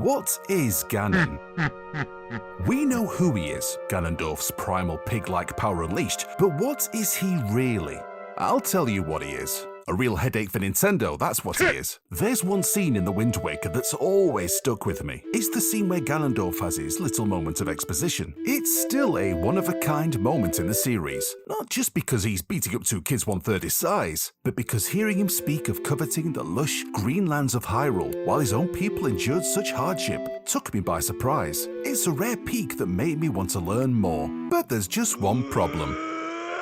What is Ganon? We know who he is, Ganondorf's primal pig-like power unleashed, but what is he really? I'll tell you what he is. A real headache for Nintendo, that's what he is. There's one scene in The Wind Waker that's always stuck with me. It's the scene where Ganondorf has his little moment of exposition. It's still a one-of-a-kind moment in the series. Not just because he's beating up two kids 1/3 his size, but because hearing him speak of coveting the lush green lands of Hyrule while his own people endured such hardship took me by surprise. It's a rare peak that made me want to learn more. But there's just one problem.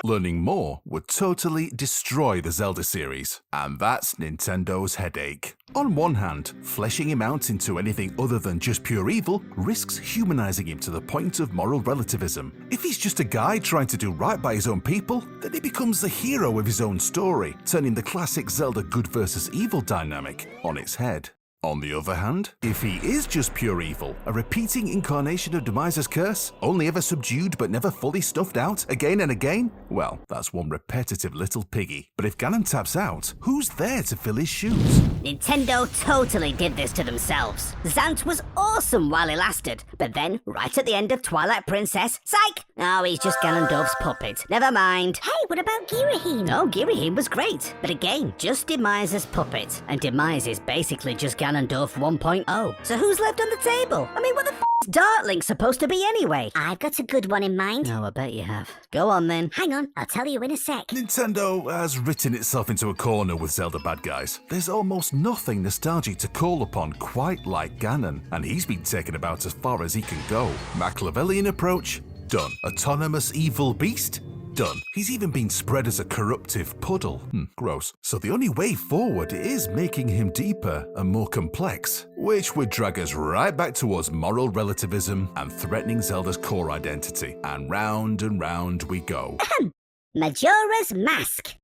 Learning more would totally destroy the Zelda series, and that's Nintendo's headache. On one hand, fleshing him out into anything other than just pure evil risks humanizing him to the point of moral relativism. If he's just a guy trying to do right by his own people, then he becomes the hero of his own story, turning the classic Zelda good versus evil dynamic on its head. On the other hand, if he is just pure evil, a repeating incarnation of Demise's curse, only ever subdued but never fully snuffed out again and again, well, that's one repetitive little piggy. But if Ganon taps out, who's there to fill his shoes? Nintendo totally did this to themselves. Zant was awesome while it lasted, but then, right at the end of Twilight Princess, psych! Oh, he's just Ganondorf's puppet. Never mind. Hey, what about Girahim? Oh, Girahim was great, but again, just Demise's puppet. And Demise is basically just Ganondorf 1.0. So who's left on the table? I mean, what the is Dartlink supposed to be anyway? I've got a good one in mind. Oh, I bet you have. Go on then. Hang on, I'll tell you in a sec. Nintendo has written itself into a corner with Zelda bad guys. There's almost nothing nostalgic to call upon quite like Ganon, and he's been taken about as far as he can go. Machiavellian approach? Done. Autonomous evil beast? Done. He's even been spread as a corruptive puddle. Gross. So the only way forward is making him deeper and more complex, which would drag us right back towards moral relativism and threatening Zelda's core identity. And round we go. Majora's Mask.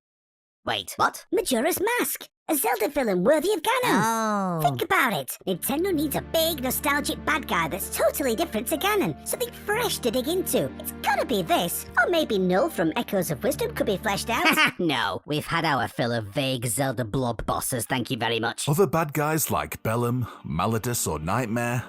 Wait, what? Majora's Mask. A Zelda villain worthy of Ganon. Oh. Think about it. Nintendo needs a big, nostalgic bad guy that's totally different to Ganon. Something fresh to dig into. It's gotta be this. Or maybe Null from Echoes of Wisdom could be fleshed out. No, we've had our fill of vague Zelda blob bosses, thank you very much. Other bad guys like Bellum, Malladus, or Nightmare,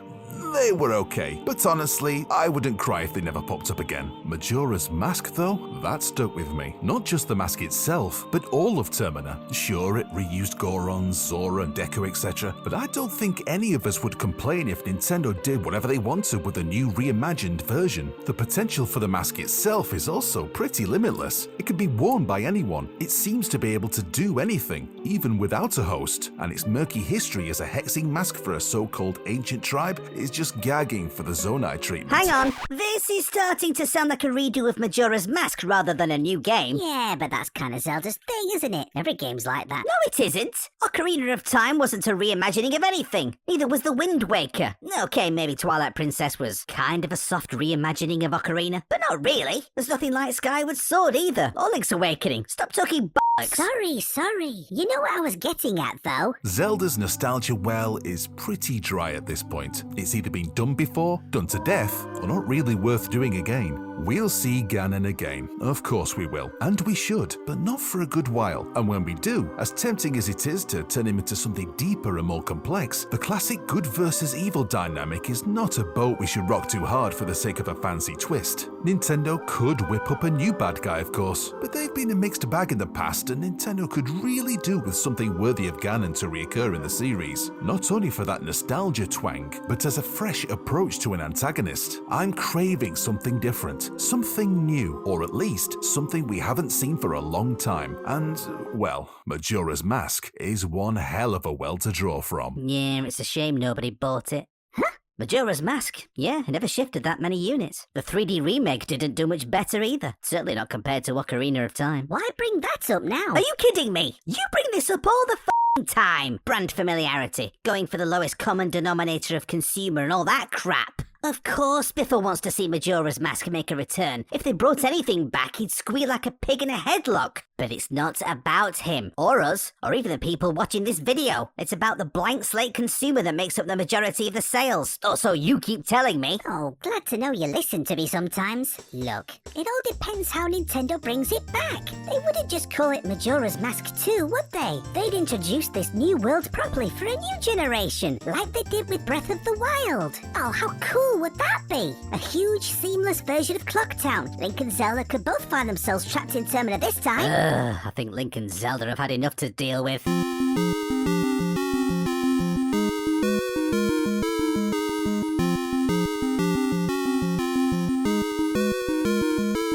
they were okay, but honestly, I wouldn't cry if they never popped up again. Majora's Mask, though, that stuck with me. Not just the mask itself, but all of Termina. Sure, it reused Goron, Zora, and Deku, etc., but I don't think any of us would complain if Nintendo did whatever they wanted with a new reimagined version. The potential for the mask itself is also pretty limitless. It can be worn by anyone. It seems to be able to do anything, even without a host, and its murky history as a hexing mask for a so-called ancient tribe is just gagging for the Zonai treatment. Hang on, this is starting to sound like a redo of Majora's Mask rather than a new game. Yeah, but that's kind of Zelda's thing, isn't it? Every game's like that. No, it isn't. Ocarina of Time wasn't a reimagining of anything. Neither was The Wind Waker. Okay, maybe Twilight Princess was kind of a soft reimagining of Ocarina, but not really. There's nothing like Skyward Sword either, or Link's Awakening. Stop talking bollocks. Sorry. You know what I was getting at, though? Zelda's nostalgia well is pretty dry at this point. It's either been done before, done to death, or not really worth doing again. We'll see Ganon again. Of course we will. And we should, but not for a good while. And when we do, as tempting as it is to turn him into something deeper and more complex, the classic good versus evil dynamic is not a boat we should rock too hard for the sake of a fancy twist. Nintendo could whip up a new bad guy, of course, but they've been a mixed bag in the past, and Nintendo could really do with something worthy of Ganon to reoccur in the series. Not only for that nostalgia twang, but as a fresh approach to an antagonist. I'm craving something different. Something new, or at least something we haven't seen for a long time. And, well, Majora's Mask is one hell of a well to draw from. Yeah, it's a shame nobody bought it. Huh? Majora's Mask? Yeah, it never shifted that many units. The 3D remake didn't do much better either. Certainly not compared to Ocarina of Time. Why bring that up now? Are you kidding me? You bring this up all the time. Brand familiarity, going for the lowest common denominator of consumer and all that crap. Of course Biffle wants to see Majora's Mask make a return. If they brought anything back, he'd squeal like a pig in a headlock. But it's not about him, or us, or even the people watching this video. It's about the blank slate consumer that makes up the majority of the sales. Or so you keep telling me. Oh, glad to know you listen to me sometimes. Look, it all depends how Nintendo brings it back. They wouldn't just call it Majora's Mask 2, would they? They'd introduce this new world properly for a new generation, like they did with Breath of the Wild. Oh, how cool would that be? A huge, seamless version of Clocktown. Link and Zelda could both find themselves trapped in Termina this time. I think Link and Zelda have had enough to deal with.